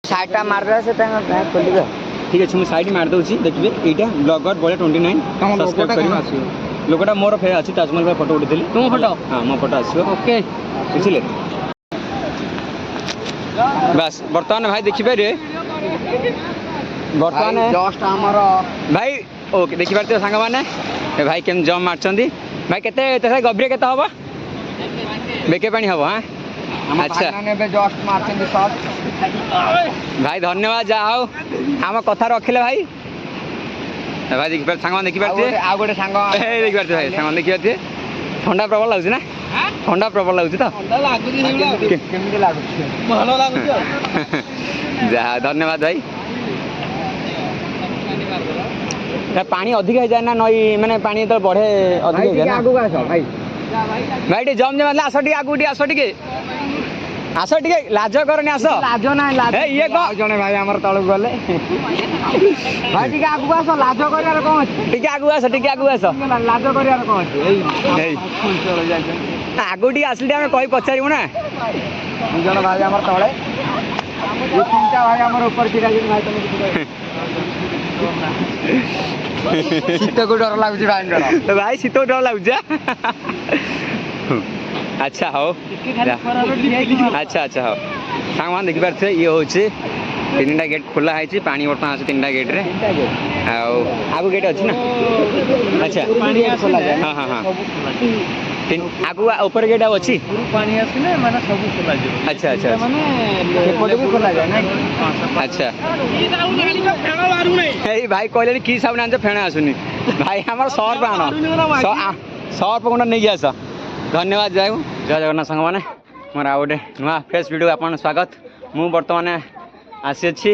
साइडटा मारबे से खोलिबे ठीक है मुझे साइड मार दूसरी देखिए यहाँ ब्लॉगर बड़े 29 सब्सक्राइब कर लोकटा मोर फे अच्छी ताजमहल फोटो उठी तुम फोटो हाँ मो फोटो आसो ओके बुझे बस बर्तमान भाई देखिपारे बर्तमान जस्ट आमर भाई ओके देखिपारे सांग मैंने भाई केम जम मार्चंदी भाई केते गभीर केते हम बेके पानी हम हाँ अच्छा जस्ट मार्चंदी सब भाई धन्यवाद जाओ आम कथा रखिले भाई भाई देखिपारे सांग देखिपारे आ गोटे सांग देखिपारे भाई सांग देखिपारे ठंडा प्रबल लगुच ना ठंडा प्रबल लगुच तो जा धन्यवाद भाई पानी अधिक हो जाए ना नई माने पानी तो बढ़े अधिक हो जाए आगु आस भाई भाई टे जम जम आस टे आगु आस टे आस टे लाज करनी आस लाज ना लाज ये को जने भाई हमर तळक गले भाई टिके आगु आस लाज करियार कोन अछि टिके आगु आस लाज करियार कोन अछि आगु टी आसले हम कहि पचारिबो ना जने भाई हमर तळे ये तीनटा भाई हमर ऊपर छिरा जे भाई तुम शीत को डर लागुछ भाई तो भाई शीत डर लागुछ अच्छा हो अच्छा अच्छा हो सांग मान देखि पारथे ये होचे तीनटा गेट खोला है पानी बर्तमान आसे तीनटा गेट रे आगु गेट अछि ना अच्छा पानी खोला जाए हां हां हां आगु ऊपर गेट अछि पानी आसिने माने सब खोला जाय अच्छा अच्छा माने सेपटे भी खोला जाय ना अच्छा ई साउन गाली तो फेणा मारू नै ए भाई कहले की साउन आंज फेणा आसुनी भाई हमर सर्फ आनो सर्फ कोन नै गया सा धन्यवाद जाऊ जय जगन्नाथ संग माने मोर आ गोटे नुआ फ्रेश वीडियो आपन स्वागत मु वर्तमान आसी अछि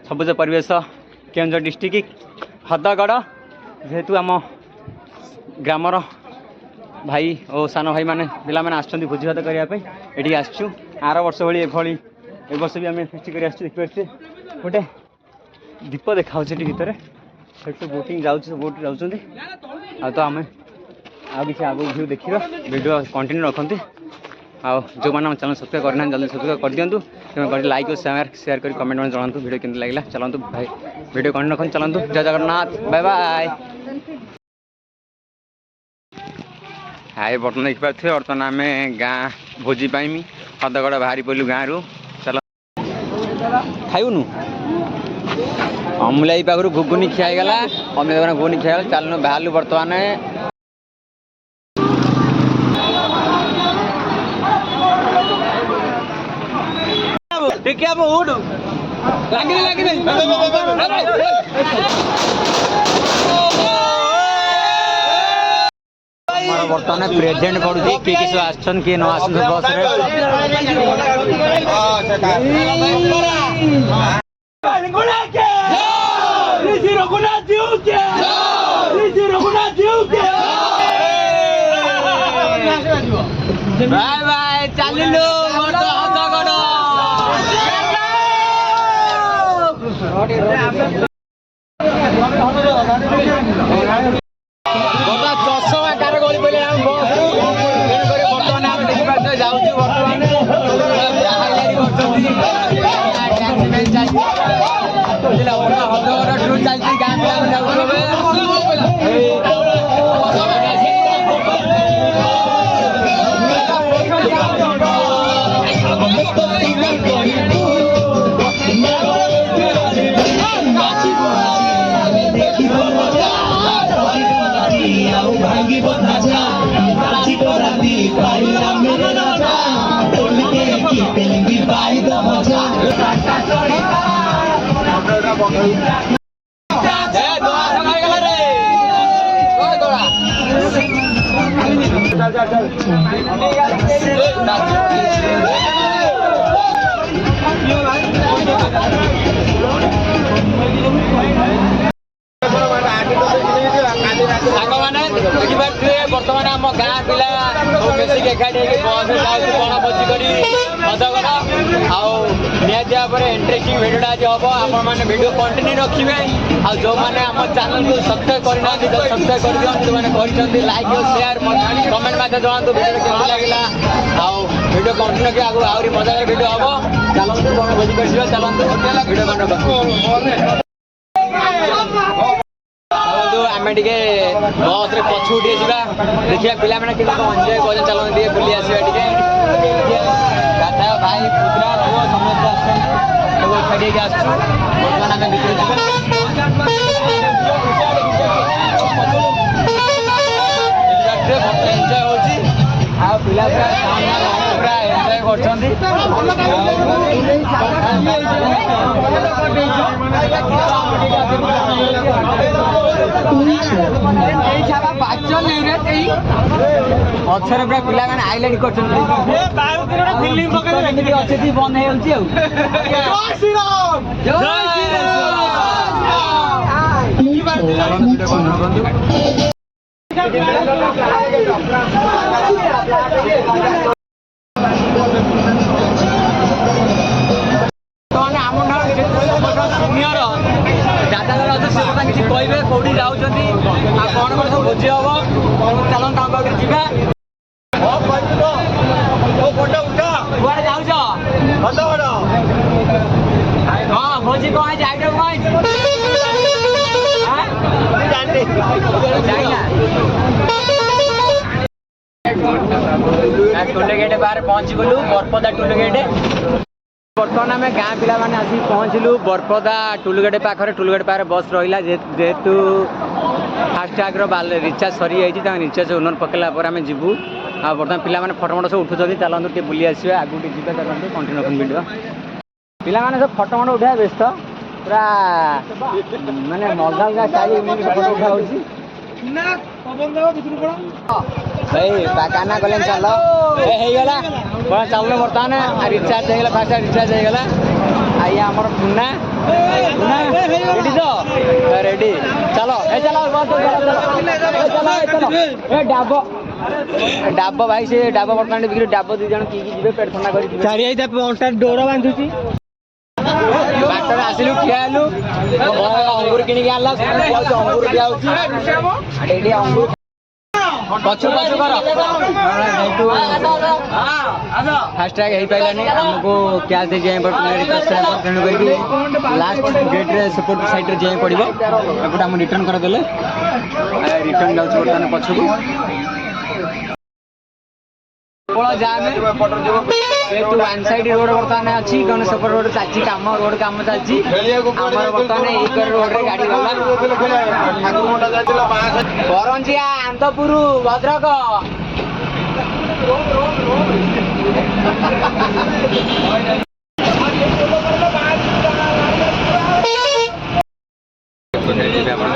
सबुज परिवेश केंद्र डिस्ट्रिक्ट हदगड़ जेहेतु आम ग्रामर भाई और सान भाई मैंने पिला मैंने आसछन्ती भोजी भात करने ये आसचु आर वर्ष भाई ए वर्ष भी आम फेस्ट कर देखिए गोटे दीप देखा भितर बोटिंग जाऊँ बोट जाऊँ आ तो आम आ कि आग व्यू देखा वीडियो कंटिन्यू रखती आउ जो मैंने चैनल सब्सक्राइब करना जल्दी सब्सक्राइब कर दिंतु लाइक और शेयर कर कमेंट में जनातु वीडियो केमती लगे चलतु भाई वीडियो कंटिन्यू रखते चलतु जय जगन्नाथ बाय बाय हाय बर्तमान देखिपे बर्तमान आम गाँ भोजी हदगड़ बाहरी पड़लु गाँ रु चल खाइबुनु अमलाई पाखु घुगुनी खियागला अमलाई घुगुनी खिया चलनु बाहरलु बर्तमान बर्तमान प्रेजेंट करूँ किए किस आसन किए न आसन बस बाय बाय चलिलु चषमा कार गली पड़े बर्तमान आम देखिए जाऊँ बर्तमान हदगड़ टूर चलती गाँ पिला बर्तमान आम गाँ पिला मिसिक एकाठी बस जाऊँ बण भोजी कर हदगड़ आती इंटरेस्टिंग भिडियोटा आज हम आपण भिडियो कंटिन्यू रखिए आ जो मैंने आम चैनल को सब्सक्राइब करना सब्सक्राइब कर दिखाँ जो मैंने लाइक और शेयर कमेंट जनातु भिडियो केमती लगे। ଭିଡ଼ିଓ କଣ୍ଟିନ୍ୟୁ କି ଆଗକୁ ଆହୁରି ମଜାଦାର ଭିଡ଼ିଓ ହବ। ଚାଲନ୍ତୁ ବଣ ଭୋଜି କରିଯିବା, ଚାଲନ୍ତୁ ଭିଡ଼ିଓ ଚାଲନ୍ତୁ ଆମେ ଟିକେ ବସ୍ରେ ପଛକୁ ଟିକେ ଯିବା, ଦେଖିବା ପିଲାମାନେ କେମିତି କ'ଣ ଏନ୍ଜୟ କରୁଛନ୍ତି। ଚାଲନ୍ତୁ ଟିକେ ବୁଲି ଆସିବା ଟିକେ ଗାଧା ଭାଇ ପୁତୁରା ପୁଅ ସମସ୍ତେ ଆସୁଛନ୍ତି, ସବୁ ଏକାଠି ହେଇକି ଆସୁଛୁ। ବର୍ତ୍ତମାନ ଆମେ ଭିତରେ ଯିବା। ଏନ୍ଜୟ ହେଉଛି ଆଉ ପିଲା ପୁରା ଏନ୍ଜୟ କରୁଛନ୍ତି। ପଛରେ ପୁରା ପିଲାମାନେ ଆଇଲାଣି କରୁଛନ୍ତି। ଅଛି ବନ୍ଦ ହେଇଯାଉଛି ଆଉ। ସିନିୟର ଦାଦା ଅଛି ସେ କଥା କିଛି କହିବେ, କୋଉଠି ଯାଉଛନ୍ତି ଆଉ କ'ଣ କ'ଣ ସବୁ ଭୋଜି ହବ। ଚାଲନ୍ତୁ ତାଙ୍କ ପାଖରେ ଯିବା। କୁଆଡ଼େ ଯାଉଛ? ହଁ ଭୋଜି କ'ଣ ହେଇଛି? ଆଇଟମ୍ କ'ଣ ହେଇଛି? ଟୋଲଗେଟ୍ ବାହାରେ ପହଞ୍ଚିଗଲୁ, ବରପଦା ଟୋଲଗେଟ୍। ବର୍ତ୍ତମାନ ଆମେ ଗାଁ ପିଲାମାନେ ଆସିକି ପହଞ୍ଚିଲୁ ବରପଦା ଟୁଲଗେଟ୍ ପାଖରେ। ଟୁଲଗେଟ୍ ପାଖରେ ବସ୍ ରହିଲା, ଯେହେତୁ ଫାଷ୍ଟ୍ୟାଗ୍ର ରିଚାର୍ଜ ସରିଯାଇଛି, ତାଙ୍କ ରିଚାର୍ଜ ଓନର୍ ପକେଇଲା ପରେ ଆମେ ଯିବୁ। ଆଉ ବର୍ତ୍ତମାନ ପିଲାମାନେ ଫଟୋ ଫଟୋ ସବୁ ଉଠୁଛନ୍ତି। ଚାଲନ୍ତୁ ଟିକେ ବୁଲି ଆସିବା, ଆଗକୁ ଟିକେ ଯିବା। ଚାଲନ୍ତୁ କଣ୍ଟିନ୍ୟୁ ଭିଡ଼ିଓ। ପିଲାମାନେ ସବୁ ଫଟୋ ଫଟୋ ଉଠାଇବା ବ୍ୟସ୍ତ, ପୁରା ମାନେ ଅଲଗା ଅଲଗା ଷ୍ଟାଇଲ୍ ଫଟୋ ଉଠା ହେଉଛି। ଭାଇ କାନା କଲେ ଚାଲ ହେଇଗଲା କ'ଣ ଚାଲୁନ। ବର୍ତ୍ତମାନ ରିଚାର୍ଜ ହେଇଗଲା, ଫାଷ୍ଟ ରିଚାର୍ଜ ହେଇଗଲା। ଆଜ୍ଞା ଆମର ଟୁନା ରେଡ଼ି ତ? ରେଡ଼ି ଚାଲ ଏ ଚାଲ ଡାବ ଭାଇ ସେ ଡାବ ବର୍ତ୍ତମାନ ବିକ୍ରି ଡାବ 2 ଜଣ କିଏ ଯିବେ ପେଟ ଥଣ୍ଡା କରି ଚାରିଆଇଟା ଅଣ୍ଟା ଡୋର ବାନ୍ଧୁଛି। ବାଟରେ ଆସିଲୁ ଠିଆ ହେଲୁ, ଅଙ୍ଗୁର କିଣିକି ଆଣିଲା, ଅଙ୍ଗୁର ଦିଆହଉଛି। ଏଇଠି ଅଙ୍ଗୁର ପଛୁ ପଛୁ କର। ଫାଷ୍ଟ୍ୟାଗ୍ ହେଇପାରିଲାନି, ଆମକୁ କ୍ୟାସ୍ ଦେଇ ଯିବାକୁ ପଡ଼ିବ। ତେଣୁ କରିକି ଲାଷ୍ଟ ଗେଟ୍ରେ ସେପଟ ସାଇଡ଼୍ରେ ଯିବାକୁ ପଡ଼ିବ। ଏପଟେ ଆମକୁ ରିଟର୍ଣ୍ଣ କରିଦେଲେ ରିଟର୍ଣ୍ଣ ଯାଉଛି ବର୍ତ୍ତମାନ ପଛକୁ। ଯେହେତୁ ୱାନ୍ ସାଇଡ୍ ରୋଡ୍ ବର୍ତ୍ତମାନ ଅଛି, କାରଣ ସେପଟ ରୋଡ୍ ଚାଲିଛି କାମ, ରୋଡ୍ କାମ ଚାଲିଛି। ଆମର ବର୍ତ୍ତମାନ ଏଇ ରୋଡ୍ରେ ଗାଡ଼ି ଗଲା। କରଞ୍ଜିଆ, ଆନ୍ଦପୁର, ଭଦ୍ରକ।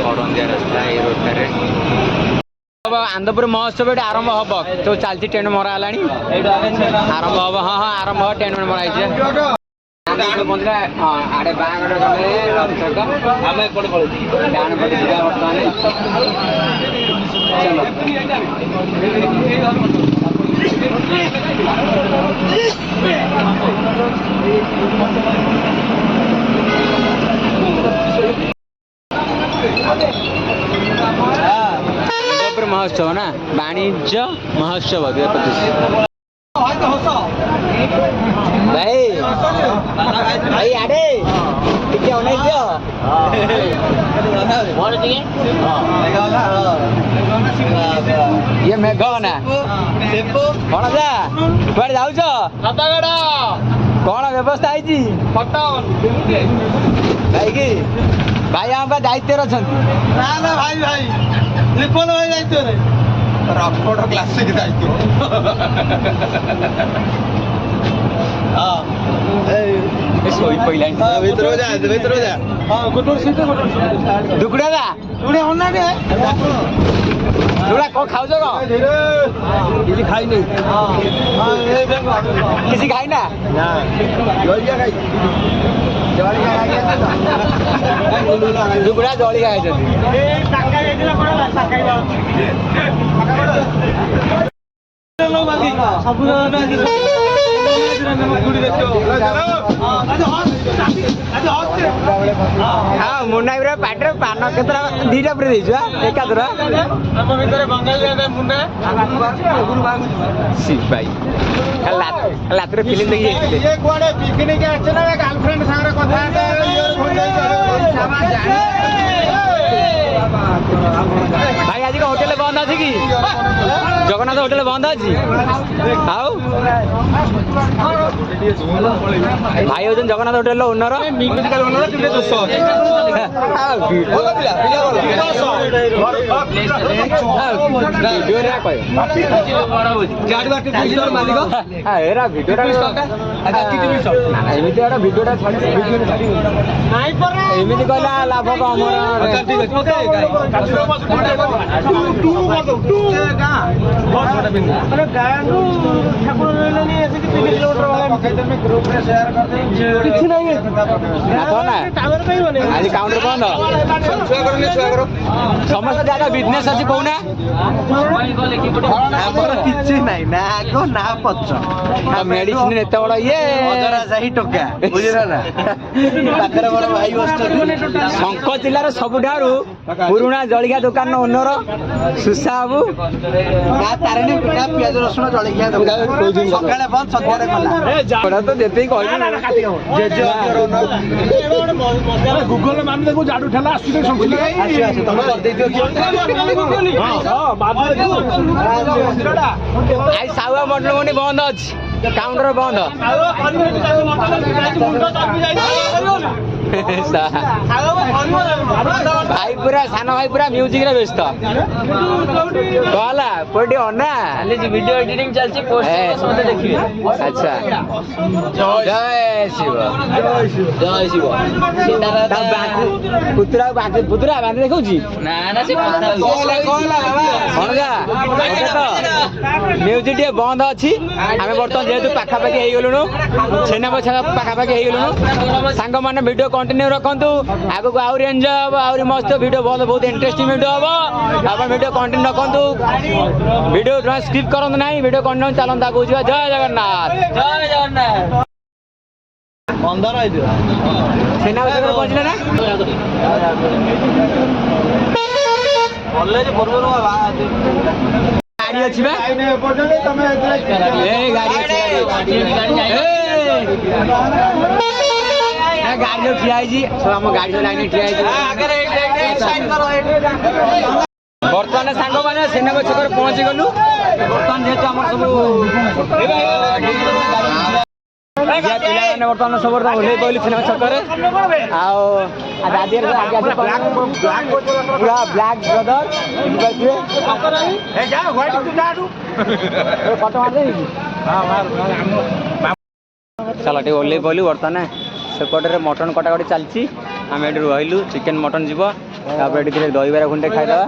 କରଞ୍ଜିଆ ରାସ୍ତା ଏଇ ରୋଡ୍ଟାରେ ଆନ୍ଦପୁର ମହୋତ୍ସବ ଏଠି ଆରମ୍ଭ ହବ। ତ ଚାଲିଛି ଟେଣ୍ଟ ମରା ହେଲାଣି, ଆରମ୍ଭ ହବ। ହଁ ହଁ ଆରମ୍ଭ ହବ, ଟେଣ୍ଟ ମରା ହେଇଛି। ଆଡ଼େ ବାହାଘର ଗଲେ ଆମେ ଏପଟେ ପଳେଇଛୁ, ଡାହାଣ ପଟେ ଯିବା ବର୍ତ୍ତମାନ। महोत्सव ना वाणिज्य महोत्सव 2025 भाई भाई आडे टिके ओने दियो मोर टिके ये मेघ ना सेपो कोन जा कुआड जाउ छ छतागड कोन व्यवस्था आइजी पटन भाई की भाई हम दायित्व रछंती ना ना भाई भाई लिपन भाई दायित्व रे रफड़ क्लासिक दायित्व हां ए सोई पहिलाइन भितर जा हां गुटोर सीट दुकड़ा दा दुकड़ा होना रे दुकड़ा को खाउ छ को किसी खाई नहीं हां किसी खाई ना ना जलिया खाई जलिया खाई दुकड़ा जलिया खाई छथि ए टाका देला पड़ा टाका जाउ सब मुन्ना पाटे पान केतरा ଦିଟା ପୁରେଇ ଦେଇଛୁ ଏକାଥର ଆମ ଭିତରେ ବଙ୍ଗାଳୀ ମୁଣ୍ଡା ଭାଇ ରାତିରେ ଫିଲ୍ମ ଦେଖି ଯାଇଥିଲେ ଇଏ କୁଆଡେ ପିକନିକ ଆସିছে ନା ଗାର୍ଲଫ୍ରେଣ୍ଡ ସାଙ୍ଗରେ କଥା ଭାଇ ଆଜି କଣ ହୋଟେଲ ବନ୍ଦ ଅଛି କି ଜଗନ୍ନାଥ ହୋଟେଲ ବନ୍ଦ ଅଛି ଆଉ ଭାଇ ହଉଛନ୍ତି ଜଗନ୍ନାଥ ହୋଟେଲର ଓନର ଏମିତି କହିଲା ଲାଭ କଣ ଆଜି କାଉଣ୍ଟର ବନ୍ଦ ସମସ୍ତ ଜାଗା ବିଜନେସ୍ ଅଛି କହୁନା ଆମର କିଛି ନାହିଁ ନା ଆଗ ନା ପଛ ମେଡିସିନ ଏତେ ବଡ ଇଏ ସେହି ଟଙ୍କା ବୁଝିଲ ନା ପାଖରେ ବଡ ଭାଇ ବସିଛନ୍ତି ଶଙ୍ଖ ଜିଲ୍ଲାର ସବୁଠାରୁ ପୁରୁଣା ଜଳିଖିଆ ଦୋକାନର ଓନର ସୁଶା ବାବୁ ନା ତାରିଣୀ ପିଠା ପିଆଜ ରସୁଣ ଜଳଖିଆ ଦୋକାନ ସକାଳେ ବନ୍ଦ ସନ୍ଧ୍ୟାରେ ଖୋଲା ତ ଯେତିକି କହିଲି ଗୁଗଲ ମାନ ଦେଖୁ ଜାଡୁ ଠେଲା ଆସିବେ ତମେ କରିଦେଇଥିବ ଆଇ ସାଉଆ ମଟନ ମଣ୍ଡି ବନ୍ଦ ଅଛି କାଉଣ୍ଟର ବନ୍ଦ ଭାଇ ପୁରା ସାନ ଭାଇ ପୁରା ମ୍ୟୁଜିକରେ ବ୍ୟସ୍ତ କହଲା କୋଉଠି ଅନା ଭିଡିଓ ଏଡିଟିଂ ଚାଲିଛି ଦେଖିବେ ଆଚ୍ଛା ଜୟ ଶିବ ଜୟ ଶିବ ପୁତୁରା ବାନ୍ଧି ଦେଖଉଛି ମ୍ୟୁଜିକ ଟିକେ ବନ୍ଦ ଅଛି ଆମେ ବର୍ତ୍ତମାନ ଯେହେତୁ ପାଖାପାଖି ହେଇଗଲୁଣୁ ଛେନା ପାଖାପାଖି ହେଇଗଲୁଣୁ ସାଙ୍ଗମାନେ ଭିଡିଓ କଣ୍ଟିନ୍ୟୁ ରଖନ୍ତୁ ଆଗକୁ ଆହୁରି ଏନ୍ଜୟ ହବ ଆହୁରି ମସ୍ତ ଭିଡିଓ ବହୁତ ଇଣ୍ଟରେଷ୍ଟିଂ ଭିଡିଓ ହବ ଆପଣ ଭିଡିଓ କଣ୍ଟିନ୍ୟୁ ରଖନ୍ତୁ ଭିଡିଓ ସ୍କିପ୍ କରନ୍ତୁ ନାହିଁ ଭିଡିଓ କଣ୍ଟିନ୍ୟୁ ଚାଲନ୍ତୁ ଆଗକୁ ଯିବା ଜୟ ଜଗନ୍ନାଥ ଜୟ ଜଗନ୍ନାଥ 15 ହେଇଥିବ ଛେନା ବଛାରେ ପହଞ୍ଚିଲେ ନା କଲେଜ ପୂର୍ବରୁ ଗାଡି ଅଛି ବା ଗାଡି ଯୋଉ ଠିଆ ହେଇଛି ଆମ ଗାଡି ଯୋଉ ଲାଇନରେ ଠିଆ ହେଇଛି ବର୍ତ୍ତମାନ ସାଙ୍ଗମାନେ ସେନାଗ ଛକରେ ପହଞ୍ଚି ଗଲୁ ବର୍ତ୍ତମାନ ଯେହେତୁ ଆମର ସବୁ ପିଲାମାନେ ବର୍ତ୍ତମାନ ସବୁ ଓହ୍ଲେଇ ପଡ଼ିଲୁ ସିନେମା ଛକରେ ଆଉ ପୁରା ବ୍ଲାକ୍ ବ୍ରଦର ଚାଲ ଟିକେ ଓହ୍ଲେଇ ପଡ଼ିଲୁ ବର୍ତ୍ତମାନ ସେପଟରେ ମଟନ୍ କଟାକଟି ଚାଲିଛି ଆମେ ଏଠି ରହିଲୁ ଚିକେନ୍ ମଟନ୍ ଯିବ ତାପରେ ଏଠି ଟିକେ ଦହିବରା ଗୁଣ୍ଡେ ଖାଇଦେବା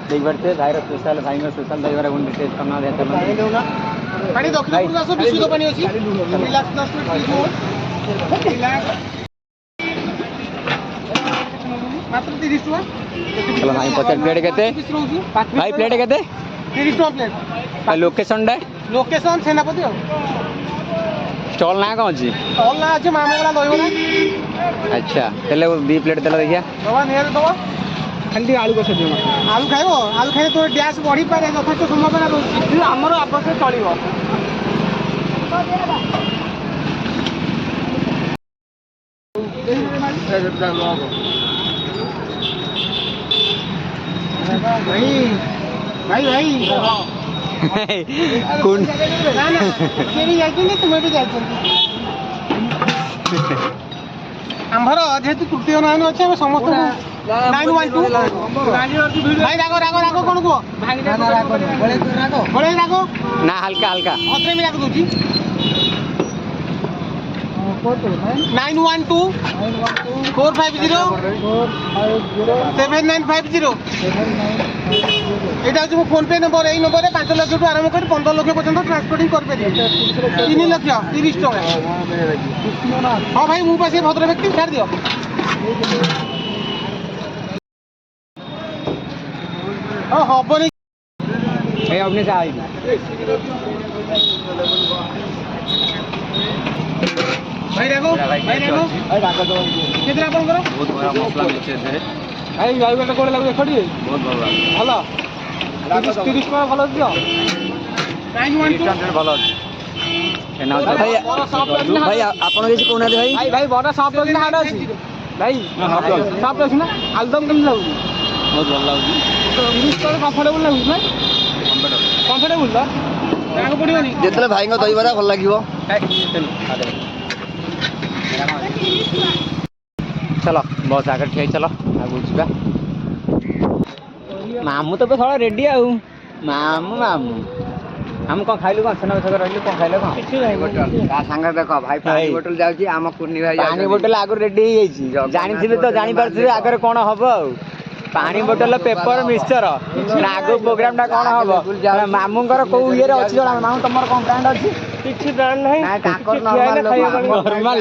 ଦେଖିପାରୁଥିବେ ଭାଇର ସ୍ପେଶାଲ ଭାଇଙ୍କ ସ୍ପେଶାଲ ଦହିବରା ଗୁଣ୍ଡେ ଟେଷ୍ଟ କରିନେବା चलो भाई 50 प्लेट केते भाई प्लेट केते 30 टका प्लेट भाई लोकेशन डे लोकेशन सेनापति स्टॉल ना कौन जी स्टॉल ना আছে মামগলা দইবনা अच्छा तेले 2 प्लेट तेला देखिया दवा नियर दवा खाली आलू कसे दियो आलू खाइबो आलू खाइ तो गैस बढ़ी पारे यथेष्ट संभावना रहउछि हमर आवश्यक चलिबो भाई भाई भाई कौन ना ना केनी जाइछनी तुमे भी जाइछनी आमर जेहेतु तृतीय नाइन अच्छे हम समस्त 912 भाई रागो रागो रागो कौन को बड़े रागो ना हल्का हल्का अत्रे में रागो दूची 912 450 7950 এটা হচ্ছে ফোন পে নম্বর এই নম্বরে 5 লক্ষ টু আরম্ভ করে 15 লক্ষ পর্যন্ত ট্রান্সপোর্টিং করবে 3 লক্ষ 30 টাকা হ্যাঁ ভাই মু পাশে ভদ্র ব্যক্তি ছাড় দিও হ্যাঁ হবনি এই আপনি চাই ଭାଇ ରାଗ ଭାଇ ରାଗ ଭାଇ ରାଗ ତ କେତେ ଆପଣଙ୍କର ବହୁତ ବଢ଼ିଆ ମସଲା ମିଳୁଛି ଏଥିରେ ଭାଇ ଭାଇ ଗୋଟେ କୋଡେ ଲାଗୁଛି ଏକାଠି ବହୁତ ଭଲ ଲାଗୁଛି ଭଲ 30 ଟଙ୍କା ଭଲ ଅଛି ତ ପ୍ରାଇସ୍ ୱାନ୍ ଟୁ ଭଲ ଅଛି ଏନା ଭାଇ ଭାଇ ଆପଣ କିଛି କହୁନାହାନ୍ତି ଭାଇ ଭାଇ ଭାଇ ବଡ ସଫ୍ଟ ଅଛି ନା ହାର୍ଡ ଅଛି ଭାଇ ସଫ୍ଟ ଅଛି ନା ଆଲଦମ କେମିତି ଲାଗୁଛି ବହୁତ ଭଲ ଲାଗୁଛି ୟୁଜ୍ କଲେ କମ୍ଫର୍ଟେବୁଲ ଲାଗୁଛି ନା କମ୍ଫର୍ଟେବୁଲ ତ ରାଗ ପଡ଼ିବନି ଯେତେବେଳେ ଭାଇଙ୍କ ଦହିବରା ଭଲ ଲାଗିବ चलो बस आगे ठीक चलो आगू जा मामू तो थोड़ा रेडी आऊ मामू मामू हम कौन खाइलु कौन सेना छक रहलु कौन खाइले कौन ତା ସାଙ୍ଗରେ ଦେଖ ଭାଇ ପାଣି ବୋତଲ ଯାଉଛି ଆମ କୁର୍ନି ଭାଇ पानी बोतल आगु रेडी हो जानी थे तो जानी पारथिबे आगे कौन हबो आऊ पानी बोतल पेपर मिक्सचर आगु प्रोग्राम टा कौन हबो मामूंकर को ये रे अछि जणा मामू तमर कौन ब्रांड अछि କିଛି ବ୍ରାଣ୍ଡ ନାହିଁ ନା ତାଙ୍କର ନର୍ମାଲ ନର୍ମାଲ।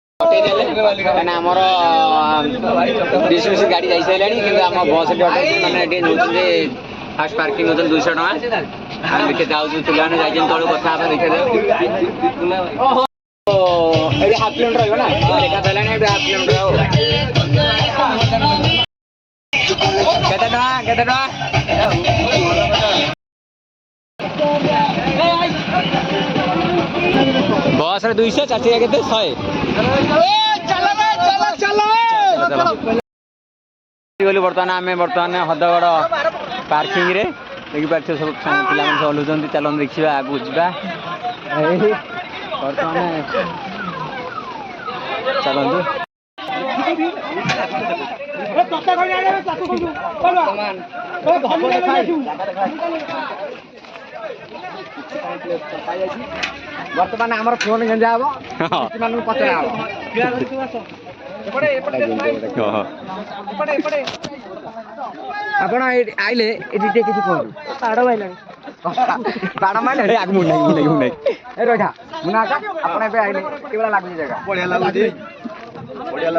से गाड़ी वाला आमर गाड़ी जाई सारे कि आम बस मैंने फास्ट पार्किंग होते 200 टका देखे जाऊँ पिलाने जाइए तलू कथा देखे हाफ किलोमीटर रहा ना देखा पहले हाफ किलोमीटर केते टका बस रे 200 चाची केते 100 चलो बर्तमान आम बर्तमान हदगड़ पार्किंग रे देखी पार्थ सब पिला सब हलुंट चलो देखा आगू जा बर्तमान चलतु ବର୍ତ୍ତମାନ ଆମର ଫୋନ ଗେଞ୍ଜା ହବ ମାନଙ୍କୁ ପଚରା ହବ ଆପଣ ଆଇଲେ ଏଠି ଟିକେ କିଛି କୁହନ୍ତୁ ବାଡ଼ ମାଇଲାଣି ବାଡ଼ ମାଇଲାଣି ଆଗ ମୁଁ ନାହିଁ ଏ ରହିଥା ମୁଁ ନା ଆପଣ ଏବେ ଆଇଲେ କିଭଳିଆ ଲାଗୁଛି ଜାଗା ବଢିଆ ଲାଗୁଛି ବଢିଆ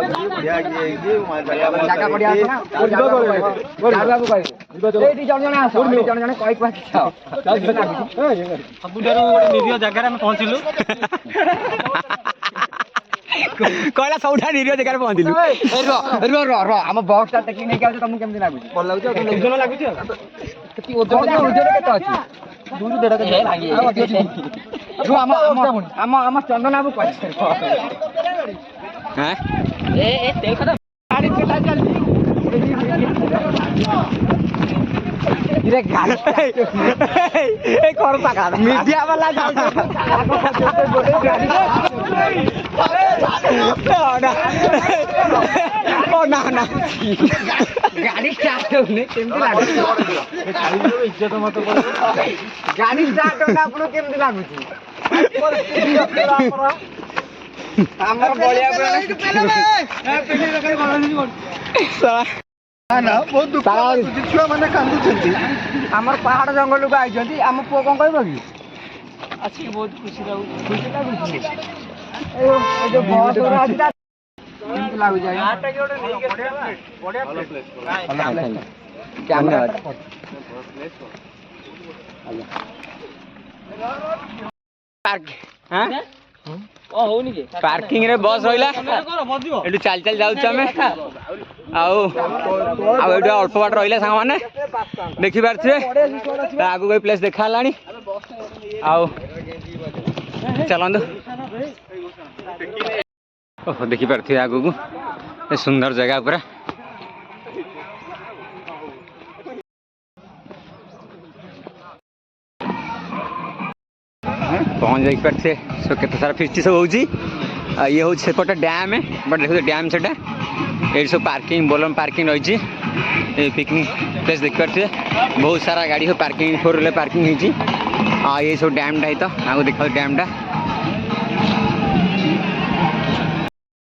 ଜାଗା ବଢିଆ ଅଛି ନା ବାବୁ କହିବେ ଏଇଠି ଜଣେ ଜଣେ ଆସ ଜଣେ ଜଣେ କହି କୁହା କିଛି ସବୁଠାରୁ ଗୋଟେ ନିରୀହ ଜାଗାରେ ଆମେ ପହଞ୍ଚିଲୁ କହିଲା ସବୁଠା ନିରୀହ ଜାଗାରେ ପହଞ୍ଚିଲୁ ଆମ ବକ୍ସ ଟା ଟେକି ନେଇକି ଆଉଛ ତମକୁ କେମିତି ଲାଗୁଛି ଭଲ ଲାଗୁଛି ଓଜନ ଲାଗୁଛି ଆଉ ଓଜନ କେତେ ଅଛି 2-1.5 କେଜି ଆମ ଚନ୍ଦନ ବାବୁ କହିବେ ମିଡିଆ ବାଲା ନା ନା ଗାଡି ଷ୍ଟାର୍ଟ ହଉନି କେମିତି ଲାଗୁଛି ଗାଡି ଷ୍ଟାର୍ଟ ହଉନି ଆପଣଙ୍କୁ କେମିତି ଲାଗୁଛି ଆମର ବଳିଆ ଛୁଆ ମାନେ କାନ୍ଦୁଛନ୍ତି। ଆମର ପାହାଡ ଜଙ୍ଗଲକୁ ଆଇଛନ୍ତି ଆମ ପୁଅ କଣ କହିବ କି ଆସିକି ବହୁତ ଖୁସି ଲାଗୁଛି ଏ ଯୋଉ ବସ୍ ଗୁରା ଅଛି କେମିତି ଲାଗୁଛି ପାର୍କିଂ ରେ ବସ୍ ରହିଲା ଏଠୁ ଚାଲି ଚାଲି ଯାଉଛୁ ଆମେ ଆଉ ଏଇଠି ଅଳ୍ପ ବାଟ ରହିଲା ସାଙ୍ଗମାନେ ଦେଖିପାରୁଥିବେ ଆଗକୁ ଏଇ ପ୍ଲେସ୍ ଦେଖା ହେଲାଣି ଆଉ ଚାଲନ୍ତୁ ଓହୋ ଦେଖିପାରୁଥିବେ ଆଗକୁ ଏ ସୁନ୍ଦର ଜାଗା ପୁରା पहुँच जाइए सो केते सारा फिस्टी सब होची ये हूँ सेपटे डैम बट देखो डैम सेटा ये सब पार्किंग बोलम पार्किंग रही पिकनिक प्लेस देखिए बहुत सारा गाड़ी सब पार्किंग 4 व्हीलर पार्किंग होती ये सब डैम टा तो आगे देखा डैम टा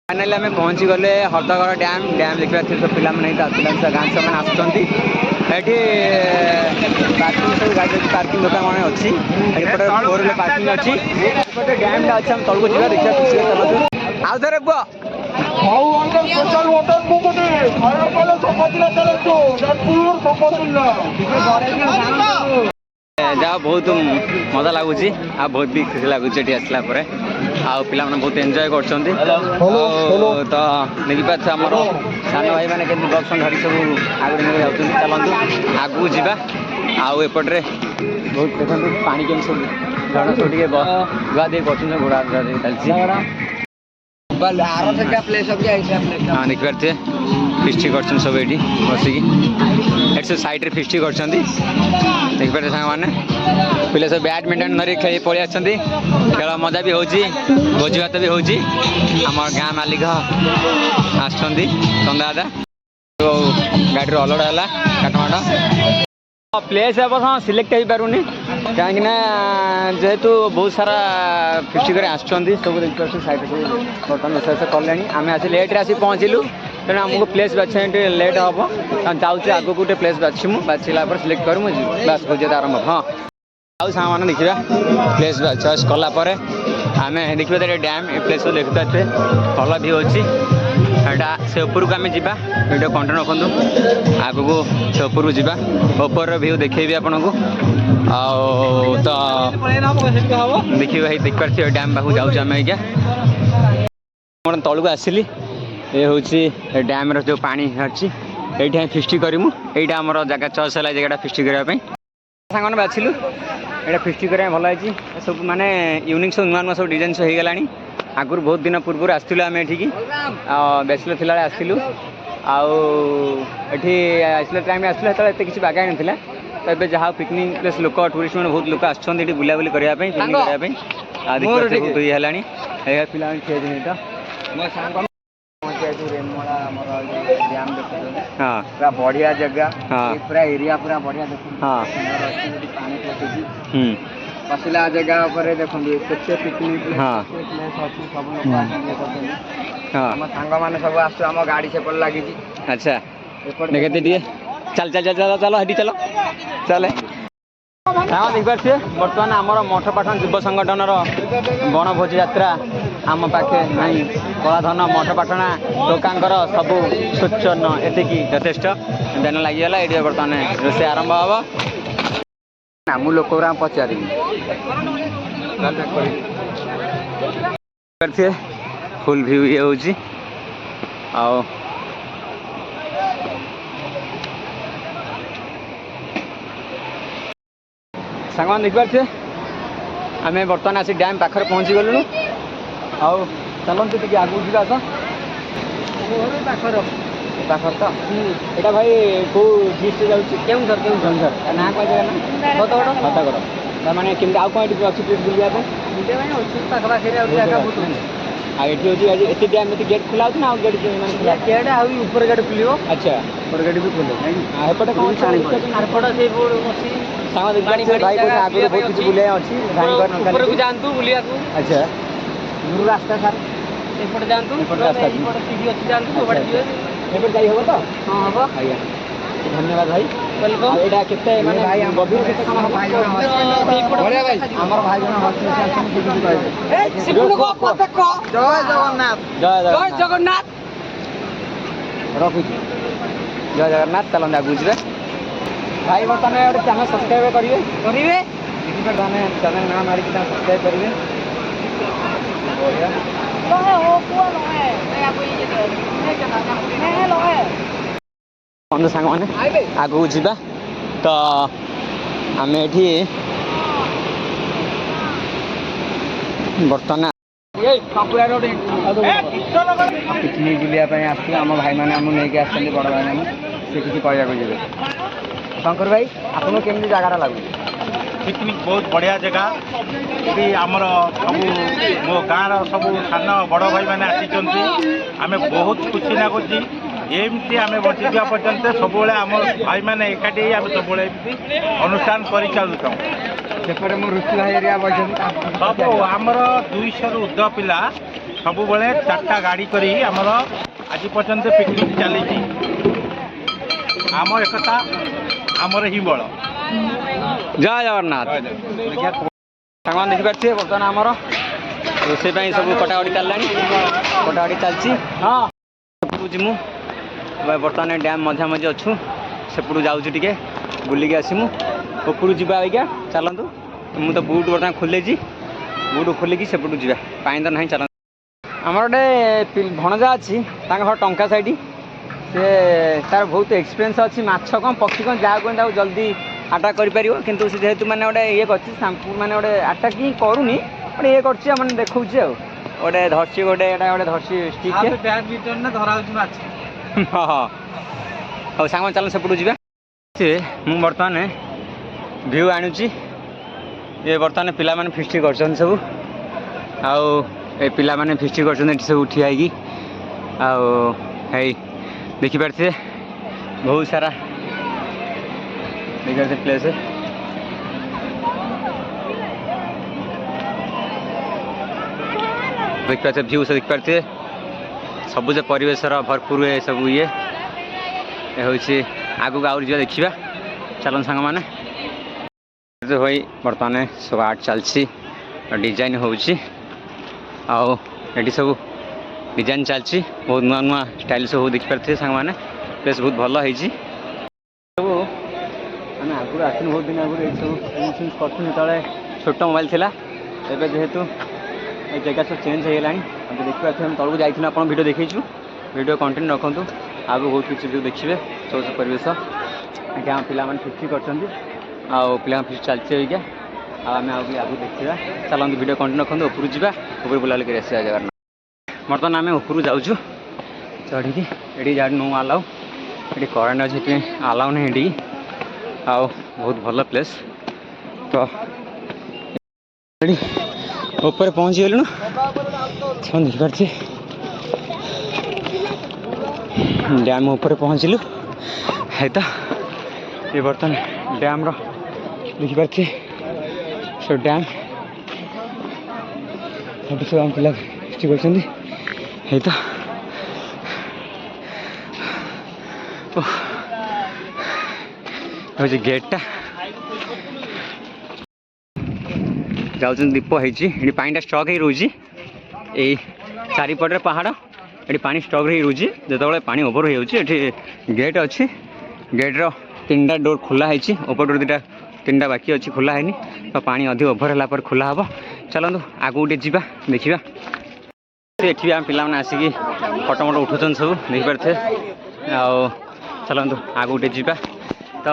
फाइनाली आम पहुँची गले हरदगड़ डैम डैम देखा सब पिला गाँ सब आसुँच एटी पार्किंग सब गाड़ी पार्किंग दुकान मैंने अच्छी 4 व्हीलर पार्किंग अच्छी डैम टा अच्छे तौक जा देखा आउ थे पुआ जा बहुत मजा लगुच बहुत भी खुशी लगुच आसला पिला बहुत एंजॉय कर तो देखी पार्थ आमर सान भाई मैंने के बक्सन धरी सब आगे चलते चलतु आगू जावा आपटे बहुत देखो पानी के सब जन सब गुआ दे कर घोड़ा चलती हाँ देखी पारे फिस्टी कर सब ये बसिकी सब साइड्रे फिस्टी कर देखिपारे सांग मैंने पिले सब बैडमिंटन धरी खेल पलि खेल मजा भी होची भोजी भात भी होची आम गाँ मालिक आसंदा दादा गाड़ी अलड़ है काटमाट प्लेस ए बस सिलेक्ट हो पारुनी कहीं जेहेतु बहुत सारा फिफ्टी कर सब देखिए साइड सब बर्तमान मेसा कले आम आस लेट्रे आसी पहुँचलु तेना आमको प्लेस बाछे लेट हम जाऊँ आगे गोटे प्लेस बाछमु बाछला सिलेक्ट कर बास भोजी आरंभ हाँ आउ सांग मैंने देखा प्लेस चॉइस कलापर आम देखा डैम ए प्लेस देखते थे भल भी अच्छी एटा से ऊपर को आम जा वीडियो कंटेन्ट रखु आगू को से ऊपर को जा ऊपर व्यू देखेबी आपन को तो देखिए भाई देख पारे डैम पाक जाऊँ आम आज्ञा तलू आसली ये हूँ डैम रो पानी अच्छी ये फिस्टी करूँ यहाँ आम जगह चॉइस है जगह फिस्टी करने सांग बाछिलु ये फिस्टी करने भल है सब माने यूनिक सब नुआ नुआ सब डिजाइन सब हो गला आगुरी बहुत दिन पूर्व आसलु आम एठिकी बैचलर थिला आसलु आठी आसला टाइम आसला तो एत किसी बागा नाला तो ये जहाँ पिकनिक प्लेस लोक टूरिस्ट मैंने बहुत लोक आसुँच बुलाबुली करने पिकनिक करने बहुत ये है पिला हाँ पूरा बढ़िया जगह पूरा एरिया पूरा बढ़िया हाँ बसला जगह पर देखो पिकनिक हाँ हाँ सांग मैंने सब आम गाड़ी से लगी अच्छा देखते चल चल चल चलो चलो हटी चलो चले हाँ देखिए बर्तमान आमर मठपाटन युव संगठन बनभोजी यात्रा आम पाखे नहीं कलाधन मठपाटना टोकांकर सब सूचन एतिकी यथेष्ट देन लगिगला ये बर्तमान रोषे आरंभ हम आम लोक पचारि फुल भ्यू ये हूँ सांग देखिए आम बर्तमान आसी डैम पाखे पहुँची गलु आउ चलते टे आगू जा पाखर पाखर तो यहाँ भाई कौ डिस्ट्रिक्ट जाऊँ केउंझर केउंझर ना कह मैंने केमती आउ कौन अच्छी प्लेस बुलाया पाखे ଆଉ ଏଠି ହେଉଛି ଏତେ ଡ୍ୟାମ୍ ଏତେ ଗେଟ୍ ଖୋଲା ହେଉଛି ନା ଆଉ ଗେଟ୍ ମାନେ ଖୋଲା ଗେଟ୍ ଆଉ ଉପର ଗେଟ୍ ଖୋଲିବ ଆଚ୍ଛା ଉପର ଗେଟ୍ ବି ଖୋଲେ ଆଉ ଏପଟେ କ'ଣ ଆରପଟ ସେଇ ବୋର୍ଡ ଅଛି ସାଙ୍ଗ ଦେଖିବା ଭାଇ କହୁଛନ୍ତି ଆଗରୁ ବହୁତ କିଛି ବୁଲିବା ଅଛି ଉପରକୁ ଯାଆନ୍ତୁ ବୁଲିବାକୁ ଆଚ୍ଛା ଦୂର ରାସ୍ତା ସାର୍ ଏପଟେ ଯାଆନ୍ତୁ ଏପଟେ ରାସ୍ତା ଅଛି। ଏପଟେ ସିଡ଼ି ଅଛି ଯାଆନ୍ତୁ ଏପଟେ ଯିବେ ଏପଟେ ଯାଇ ହେବ ତ ହଁ ହବ ଆଜ୍ଞା ଧନ୍ୟବାଦ ଭାଇ ୱେଲକମ୍ ଆଉ ଏଇଟା କେତେ ମାନେ ଭାଇ ଗଭୀର କେତେ କ'ଣ ହେବ ବଢ଼ିଆ ଭାଇ ଆମର ଭାଇ ଜଣ ହସ୍ପିଟାଲ ଅଛନ୍ତି କିଛି କହିବେ ଜୟ ଜଗନ୍ନାଥ ଜୟ ଜୟ ଜଗନ୍ନାଥ ଜଗନ୍ନାଥ ରଖୁଛି ଜୟ ଜଗନ୍ନାଥ ଚାଲନ୍ତୁ ଆଗକୁ ଯିବେ ଭାଇ ବର୍ତ୍ତମାନ ଗୋଟେ ଚ୍ୟାନେଲ୍ ସବସ୍କ୍ରାଇବ୍ କରିବେ କରିବେ ମାନେ ଚ୍ୟାନେଲ୍ ନାଁ ମାରିକି ତାଙ୍କୁ ସବସ୍କ୍ରାଇବ୍ କରିବେ ବଢ଼ିଆ ବନ୍ଧୁ ସାଙ୍ଗମାନେ ଆଗକୁ ଯିବା ତ ଆମେ ଏଠି ବର୍ତ୍ତମାନ ପିକନିକ୍ ବୁଲିବା ପାଇଁ ଆସିଛୁ ଆମ ଭାଇମାନେ ଆମକୁ ନେଇକି ଆସିଛନ୍ତି ବଡ଼ ଭାଇମାନେ ସେ କିଛି କହିବାକୁ ଯିବେ ଶଙ୍କର ଭାଇ ଆପଣଙ୍କୁ କେମିତି ଜାଗାଟା ଲାଗୁଛି ପିକନିକ୍ ବହୁତ ବଢ଼ିଆ ଜାଗା ଏଠି ଆମର ସବୁ ମୋ ଗାଁର ସବୁ ସାନ ବଡ଼ ଭାଇମାନେ ଆସିଛନ୍ତି ଆମେ ବହୁତ ଖୁସି ଲାଗୁଛି ଏମିତି ଆମେ ବଞ୍ଚିଥିବା ପର୍ଯ୍ୟନ୍ତ ସବୁବେଳେ ଆମ ଭାଇମାନେ ଏକାଠି ହେଇ ଆମେ ସବୁବେଳେ ଏମିତି ଅନୁଷ୍ଠାନ କରିଚାଲୁଥାଉ ସେପଟେ ମୋ ଋଷି ଭାଇ ଏରିଆ ବସିଛନ୍ତି ସବୁ ଆମର 200ରୁ ଉର୍ଦ୍ଧ୍ୱ ପିଲା ସବୁବେଳେ 4ଟା ଗାଡ଼ି କରି ଆମର ଆଜି ପର୍ଯ୍ୟନ୍ତ ପିକନିକ୍ ଚାଲିଛି ଆମ ଏକତା ଆମର ହିଁ ବଳ ଜୟ ଜଗନ୍ନାଥ ସାଙ୍ଗମାନେ ଦେଖିପାରୁଥିବେ ବର୍ତ୍ତମାନ ଆମର ରୋଷେଇ ପାଇଁ ସବୁ କଟାକଟି ଚାଲିଲାଣି କଟାକଟି ଚାଲିଛି ହଁ ସେପଟକୁ ଯିମୁ ବର୍ତ୍ତମାନ ଡ୍ୟାମ୍ ମଝାମଝି ଅଛୁ ସେପଟକୁ ଯାଉଛୁ ଟିକେ ବୁଲିକି ଆସିମୁ ଉପରକୁ ଯିବା ଆଜ୍ଞା ଚାଲନ୍ତୁ ମୁଁ ତ ବୁଟ୍ ବର୍ତ୍ତମାନ ଖୋଲିଦେଇଛି ବୁଟ୍ ଖୋଲିକି ସେପଟକୁ ଯିବା ପାଣି ତ ନାହିଁ ଚାଲନ୍ତୁ ଆମର ଗୋଟେ ଭଣଜା ଅଛି ତାଙ୍କ ଘର ଟଙ୍କା ସାଇଟ୍ ସେ ତାର ବହୁତ ଏକ୍ସପିରିଏନ୍ସ ଅଛି ମାଛ କ'ଣ ପକ୍ଷୀ କ'ଣ ଯାହା କୁହନ୍ତି ତାକୁ ଜଲ୍ଦି ଆଟାକ୍ କରିପାରିବ କିନ୍ତୁ ସେ ଯେହେତୁ ମାନେ ଗୋଟେ ଇଏ କରିଛି ସାମ୍ପୁ ମାନେ ଗୋଟେ ଆଟାକ୍ ହିଁ କରୁନି ଗୋଟେ ଇଏ କରୁଛି ମାନେ ଦେଖାଉଛି ଆଉ ଗୋଟେ ଧରିଛି ଗୋଟେ ଏଇଟା ଗୋଟେ ଧରିଛି ଷ୍ଟିକ୍ ବ୍ୟାଗ୍ ଭିତରେ ନା ଧରା ହେଉଛି ମାଛ ହଁ ହଁ ହଉ ସାଙ୍ଗମାନେ ଚାଲନ୍ତୁ ସେପଟକୁ ଯିବା ମୁଁ ବର୍ତ୍ତମାନ ଭିୟୁ ଆଣୁଛି ଏ ବର୍ତ୍ତମାନ ପିଲାମାନେ ଫିଷ୍ଟି କରୁଛନ୍ତି ସବୁ ଆଉ ଏ ପିଲାମାନେ ଫିଷ୍ଟି କରୁଛନ୍ତି ଏଠି ସବୁ ଠିଆ ହେଇକି ଆଉ ହେଇ ଦେଖିପାରୁଥିବେ ବହୁତ ସାରା ଦେଖିପାରୁଥିବେ ପ୍ଲେସ୍ ଦେଖିପାରୁଥିବେ ଭ୍ୟୁ ସବୁ ଦେଖିପାରୁଥିବେ ସବୁଜ ପରିବେଶର ଭରପୁର ଏ ସବୁ ଇଏ ହେଉଛି ଆଗକୁ ଆହୁରି ଯିବା ଦେଖିବା ଚାଲନ୍ତୁ ସାଙ୍ଗମାନେ ଭାଇ ବର୍ତ୍ତମାନ ସବୁ ଆର୍ଟ ଚାଲିଛି ଡିଜାଇନ୍ ହେଉଛି ଆଉ ଏଠି ସବୁ ଡିଜାଇନ୍ ଚାଲିଛି ବହୁତ ନୂଆ ନୂଆ ଷ୍ଟାଇଲ୍ ସବୁ ଦେଖିପାରୁଥିବେ ସାଙ୍ଗମାନେ ପ୍ଲେସ୍ ବହୁତ ଭଲ ହେଇଛି ସବୁ ଆମେ ଆଗରୁ ଆସିନୁ ବହୁତ ଦିନ ଆଗରୁ ଏଇଠି ସବୁ ୟୁଜ୍ କରୁଛୁ ଯେତେବେଳେ ଛୋଟ ମୋବାଇଲ୍ ଥିଲା ଏବେ ଯେହେତୁ ଏ ଜାଗା ସବୁ ଚେଞ୍ଜ ହେଇଗଲାଣି ଆମେ ଦେଖିପାରୁଥିବେ ଆମେ ତଳକୁ ଯାଇଥିଲୁ ଆପଣ ଭିଡ଼ିଓ ଦେଖେଇଛୁ ଭିଡ଼ିଓ କଣ୍ଟିନ୍ୟୁ ରଖନ୍ତୁ ଆଗକୁ ବହୁତ କିଛି ଭିଡ଼ିଓ ଦେଖିବେ ସବୁ ପରିବେଶ ଏଠି ଆମ ପିଲାମାନେ ଫିଷ୍ଟି କରିଛନ୍ତି ଆଉ ପିଲାମାନେ ଫିଷ୍ଟି ଚାଲିଛି ଏଇକା ଆଉ ଆମେ ଆଗକୁ ଦେଖିବା ଚାଲନ୍ତୁ ଭିଡ଼ିଓ କଣ୍ଟିନ୍ୟୁ ରଖନ୍ତୁ ଉପରକୁ ଯିବା ଉପରୁ ବୁଲାବୁଲି କରି ଆସିବା ଜାଗାରେ ବର୍ତ୍ତମାନ ଆମେ ଉପରକୁ ଯାଉଛୁ ଚଢ଼ିକି ଏଠି ଯାହା ନୋ ଆଲାଉ ଏଠି କରେଣ୍ଟ ଅଛି ସେଥିପାଇଁ ଆଲାଉ ନାହିଁ ଏଠିକି ଆଉ ବହୁତ ଭଲ ପ୍ଲେସ୍ ତ ଏଠି ଉପରେ ପହଞ୍ଚିଗଲୁଣୁ ସେମାନେ ଦେଖିପାରୁଥିବେ ଡ୍ୟାମ୍ ଉପରେ ପହଞ୍ଚିଲୁ ହେଇ ତ ଏ ବର୍ତ୍ତମାନ ଡ୍ୟାମ୍ର ଦେଖିପାରୁଥିବେ ସେ ଡ୍ୟାମ୍ ସେଠି ସବୁ ଆମ ପିଲା ସୃଷ୍ଟି କରୁଛନ୍ତି ହେଇ ତ ହେଉଛି ଗେଟ୍ଟା ଯାଉଛନ୍ତି ଦୀପ ହେଇଛି ଏଠି ପାଣିଟା ଷ୍ଟକ୍ ହେଇ ରହୁଛି ଏଇ ଚାରିପଟରେ ପାହାଡ଼ ଏଠି ପାଣି ଷ୍ଟକ୍ ହେଇ ରହୁଛି ଯେତେବେଳେ ପାଣି ଓଭର ହେଇଯାଉଛି ଏଠି ଗେଟ୍ ଅଛି ଗେଟ୍ର 3ଟା ଡୋର୍ ଖୋଲା ହେଇଛି ଉପର ଡୋର୍ 3ଟା ବାକି ଅଛି ଖୋଲା ହେଇନି ତ ପାଣି ଅଧିକ ଓଭର ହେଲା ପରେ ଖୋଲା ହେବ ଚାଲନ୍ତୁ ଆଗକୁ ଟିକେ ଯିବା ଦେଖିବା ଏଠି ଆମ ପିଲାମାନେ ଆସିକି ଫଟୋ ମଟ ଉଠୁଛନ୍ତି ସବୁ ଦେଖିପାରୁଥିବେ ଆଉ ଚାଲନ୍ତୁ ଆଗକୁ ଟିକେ ଯିବା ତ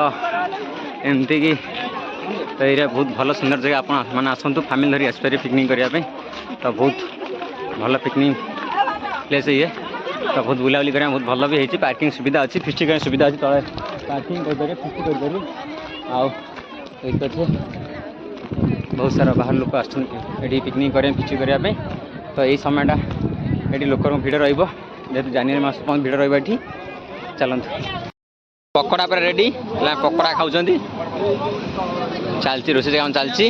ଏମିତିକି ତ ଏଇଟା ବହୁତ ଭଲ ସୁନ୍ଦର ଜାଗା ଆପଣ ମାନେ ଆସନ୍ତୁ ଫ୍ୟାମିଲି ଧରି ଆସିପାରିବେ ପିକନିକ୍ କରିବା ପାଇଁ ତ ବହୁତ ଭଲ ପିକନିକ୍ ପ୍ଲେସ୍ ଇଏ ତ ବହୁତ ବୁଲାବୁଲି କରିବା ବହୁତ ଭଲ ବି ହେଇଛି ପାର୍କିଂ ସୁବିଧା ଅଛି ଫିଷ୍ଟି କରିବା ସୁବିଧା ଅଛି ତଳେ ପାର୍କିଂ କରିପାରିବେ ଫିଷ୍ଟି କରିପାରିବେ ଆଉ ଦେଖିପାରୁଥିବେ ବହୁତ ସାରା ବାହାର ଲୋକ ଆସୁଛନ୍ତି ଏଠି ପିକନିକ୍ କରିବା ଫିଷ୍ଟି କରିବା ପାଇଁ ତ ଏଇ ସମୟଟା ये लोक भिड़ जेहतु जानुरी मास भिड़ रही चलते पकोड़ा पर रेडी पकोड़ा खाऊँ चलती रोषे काम चलती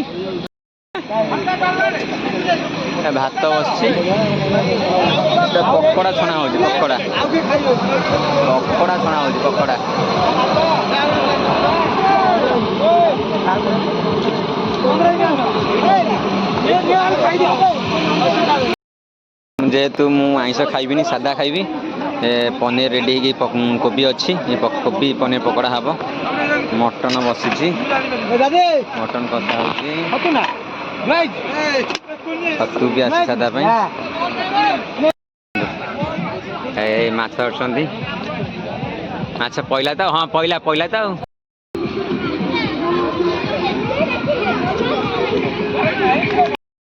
भात बस पकोड़ा छणा हो पकोड़ा पकोड़ा छणा हो पकोड़ा जेहेतु मु आइंस खाइबिनी सादा खाइबी पनीर रेडी कोबी अच्छी कोबी पनीर पकोड़ा हम मटन बसी मटन कषा छतु भी आसी सादा माछ माछ पहला तो हाँ पहला तो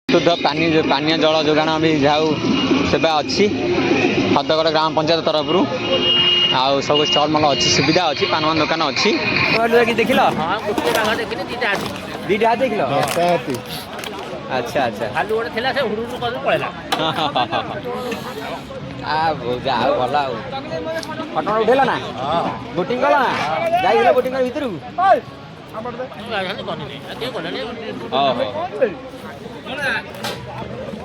शुद्ध पानीय जल जोगाण भी जाऊ सेवा अच्छी हदगड़ ग्राम पंचायत तरफ आउ सब स्टल मल अच्छी सुविधा अच्छी पान दुकान अच्छी देख दीटा देख अच्छा अच्छा जाओ भल फटो उठेल ना बोटिंग कल ना जाइल बोटिंग भितर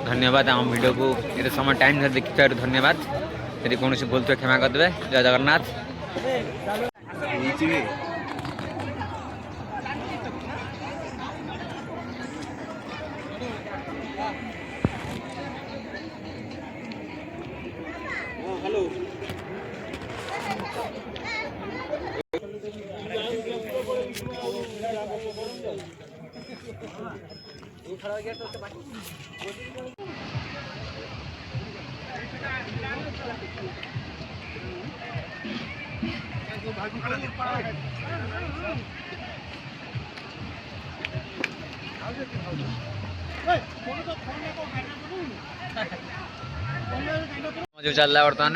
धन्यवाद आम वीडियो को ये समय टाइम देखि धन्यवाद यदि कौन भूल तो क्षमा करदे जय जगन्नाथ जो चल रहा है बर्तमान